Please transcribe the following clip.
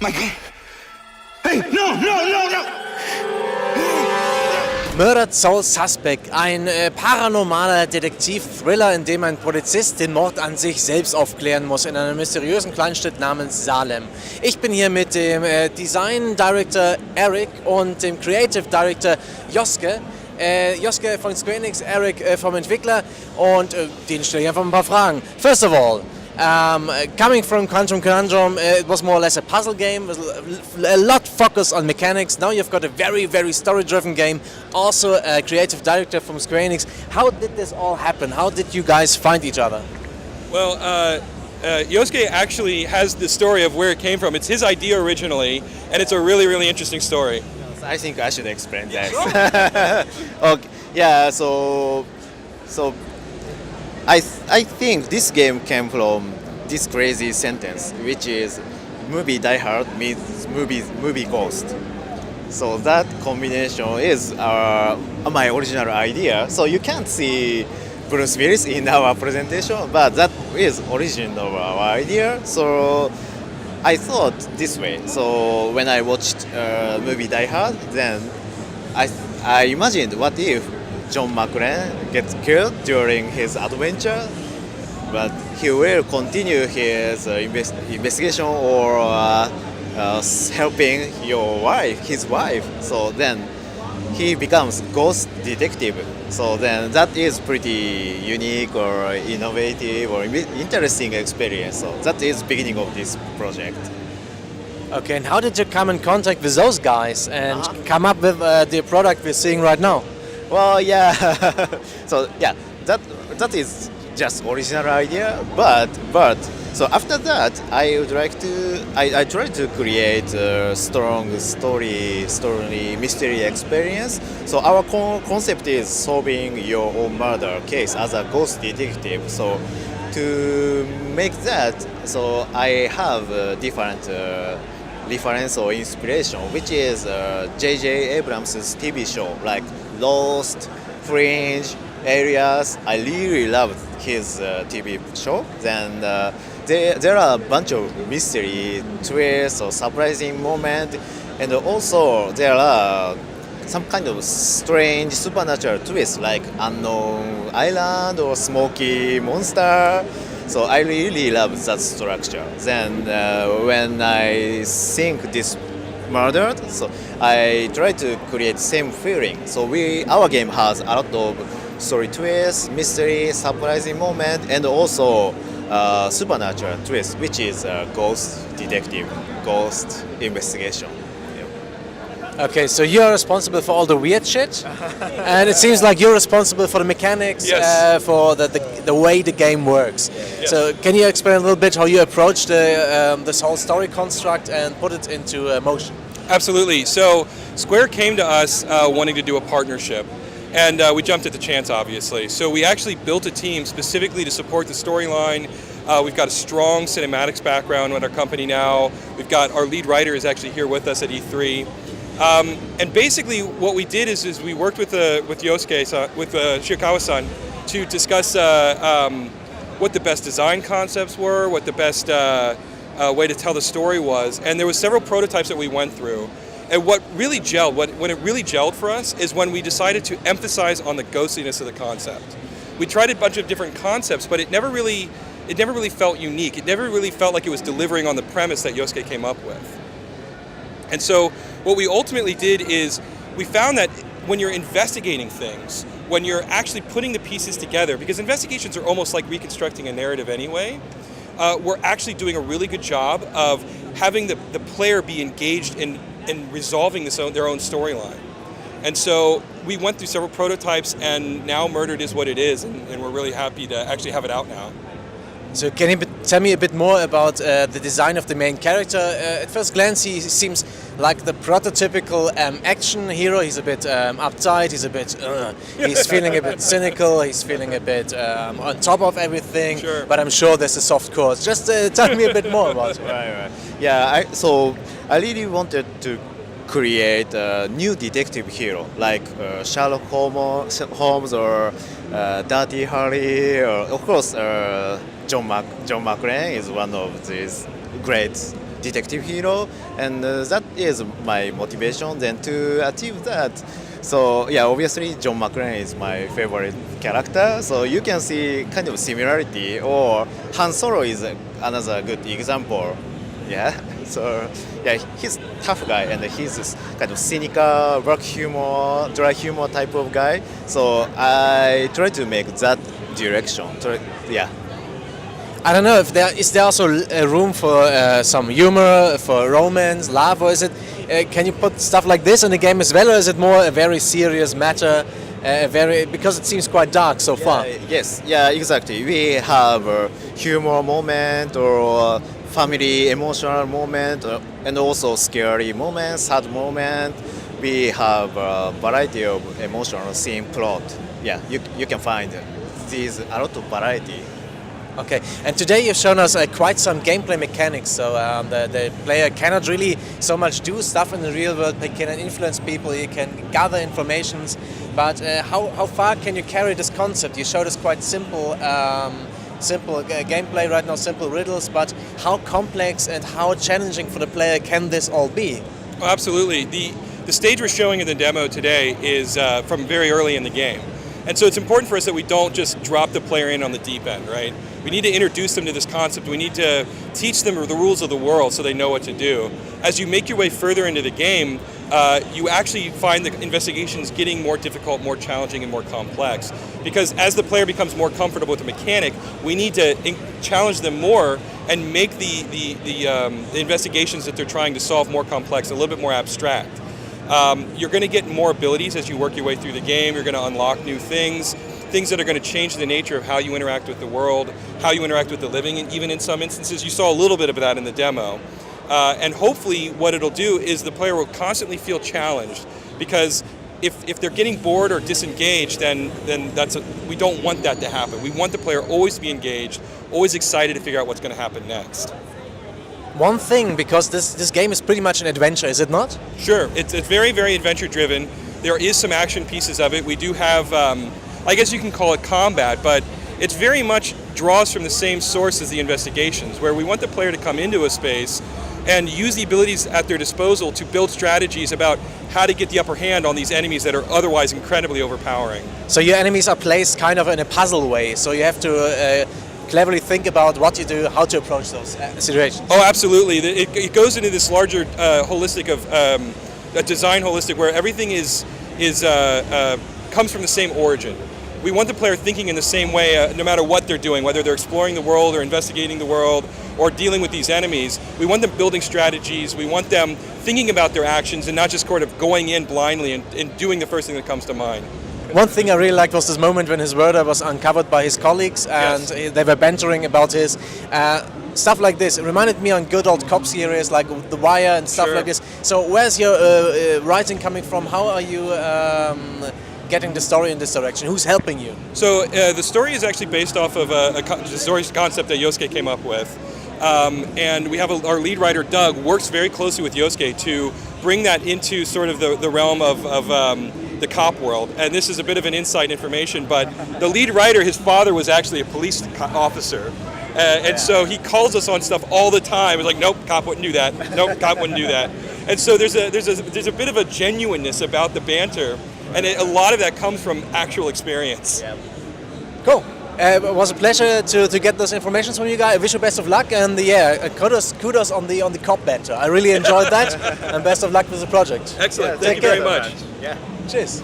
Michael. Hey, no! Murdered Soul Suspect, ein paranormaler Detektiv-Thriller, in dem ein Polizist den Mord an sich selbst aufklären muss in einer mysteriösen Kleinstadt namens Salem. Ich bin hier mit dem Design Director Eric und dem Creative Director Joske. Joske von Square-Enix, Eric vom Entwickler, und denen stelle ich einfach ein paar Fragen. First of all, coming from Quantum Conundrum, it was more or less a puzzle game with a lot focus on mechanics. Now you've got a very, very story-driven game, also a creative director from Square Enix. How did this all happen? How did you guys find each other? Well, Yosuke actually has the story of where it came from. It's his idea originally, and it's a really, really interesting story. I think I should explain that. Okay. Yeah. So I think this game came from this crazy sentence, which is movie Die Hard meets movie Ghost. So that combination is my original idea. So you can't see Bruce Willis in our presentation, but that is origin of our idea. So I thought this way. So when I watched movie Die Hard, then I imagined what if John McClane gets killed during his adventure, but he will continue his investigation or helping his wife. So then he becomes ghost detective. So then that is pretty unique or innovative or interesting experience. So that is beginning of this project. Okay, and how did you come in contact with those guys and come up with the product we're seeing right now? Well, yeah. So yeah, that is just original idea. But so after that, I tried to create a strong story mystery experience. So our concept is solving your own murder case as a ghost detective. So to make that, so I have a different reference or inspiration, which is J.J. Abrams' TV show like Lost, Fringe, Areas. I really loved his TV show. Then there are a bunch of mystery twists or surprising moments, and also there are some kind of strange supernatural twists like unknown island or smoky monster. So I really love that structure. Then when I think this murdered, so I try to create same feeling. So our game has a lot of story twists, mystery, surprising moment, and also supernatural twist, which is ghost detective, ghost investigation. Okay, so you're responsible for all the weird shit, and it seems like you're responsible for the mechanics, Yes. for the way the game works. Yes. So can you explain a little bit how you approach this whole story construct and put it into motion? Absolutely. So Square came to us wanting to do a partnership, and we jumped at the chance, obviously. So we actually built a team specifically to support the storyline. We've got a strong cinematics background with our company now. We've got our lead writer is actually here with us at E3. And basically what we did is we worked with Yosuke, with Shirakawa-san, to discuss what the best design concepts were, what the best way to tell the story was. And there was several prototypes that we went through. And what really gelled, when it really gelled for us, is when we decided to emphasize on the ghostliness of the concept. We tried a bunch of different concepts, but it never really felt unique. It never really felt like it was delivering on the premise that Yosuke came up with. And so what we ultimately did is we found that when you're investigating things, when you're actually putting the pieces together, because investigations are almost like reconstructing a narrative anyway, we're actually doing a really good job of having the player be engaged in resolving their own storyline. And so we went through several prototypes, and now Murdered is what it is, and we're really happy to actually have it out now. So can you tell me a bit more about the design of the main character? At first glance, he seems like the prototypical action hero. He's a bit uptight, he's feeling a bit cynical, he's feeling a bit on top of everything, Sure. But I'm sure there's a soft core. Just tell me a bit more about it. Right. Yeah, so I really wanted to create a new detective hero like Sherlock Holmes or Dirty Harry, or of course John McClane is one of these great detective hero, and that is my motivation. Then to achieve that, so yeah, obviously John McClane is my favorite character. So you can see kind of similarity, or Han Solo is another good example. Yeah, so yeah, he's tough guy and he's this kind of cynical, dark humor, dry humor type of guy. So I try to make that direction. Yeah. I don't know if there is also room for some humor, for romance, love, or is it? Can you put stuff like this in the game as well, or is it more a very serious matter? Because it seems quite dark so far. Yes, yeah, exactly. We have a humor moment or family emotional moment, and also scary moment, sad moment. We have a variety of emotional scene plot. Yeah, you can find these a lot of variety. Okay, and today you've shown us quite some gameplay mechanics. So the player cannot really so much do stuff in the real world. They cannot influence people. You can gather informations, but how far can you carry this concept? You showed us quite simple gameplay right now, simple riddles. But how complex and how challenging for the player can this all be? Well, absolutely. The stage we're showing in the demo today is from very early in the game. And so it's important for us that we don't just drop the player in on the deep end, right? We need to introduce them to this concept. We need to teach them the rules of the world so they know what to do. As you make your way further into the game, you actually find the investigations getting more difficult, more challenging, and more complex. Because as the player becomes more comfortable with the mechanic, we need to challenge them more and make the investigations that they're trying to solve more complex, a little bit more abstract. You're going to get more abilities as you work your way through the game. You're going to unlock new things that are going to change the nature of how you interact with the world, how you interact with the living, and even in some instances, you saw a little bit of that in the demo. And hopefully what it'll do is the player will constantly feel challenged, because if they're getting bored or disengaged, then we don't want that to happen. We want the player always to be engaged, always excited to figure out what's going to happen next. One thing, because this game is pretty much an adventure, is it not? Sure, it's very, very adventure driven. There is some action pieces of it. We do have, I guess you can call it combat, but it's very much draws from the same source as the investigations, where we want the player to come into a space and use the abilities at their disposal to build strategies about how to get the upper hand on these enemies that are otherwise incredibly overpowering. So your enemies are placed kind of in a puzzle way, so you have to cleverly think about what you do, how to approach those situations. Oh, absolutely. It goes into this larger holistic of a design holistic where everything comes from the same origin. We want the player thinking in the same way, no matter what they're doing, whether they're exploring the world or investigating the world or dealing with these enemies. We want them building strategies. We want them thinking about their actions and not just sort of going in blindly and doing the first thing that comes to mind. One thing I really liked was this moment when his murder was uncovered by his colleagues, and yes, they were bantering about his stuff like this. It reminded me on good old cop series like The Wire and stuff like this. So where's your writing coming from? How are you getting the story in this direction? Who's helping you? So the story is actually based off of the story concept that Yosuke came up with. And we have our lead writer, Doug, works very closely with Yosuke to bring that into sort of the realm of the cop world. And this is a bit of an inside information, but the lead writer, his father was actually a police officer. And so he calls us on stuff all the time. He's like, nope, cop wouldn't do that. Nope, cop wouldn't do that. And so there's a bit of a genuineness about the banter, and a lot of that comes from actual experience. Yeah. Cool. It was a pleasure to get those information from you guys. I wish you best of luck, and kudos on the cop banter. I really enjoyed that, and best of luck with the project. Excellent. Thank you very much. Yeah. Cheers.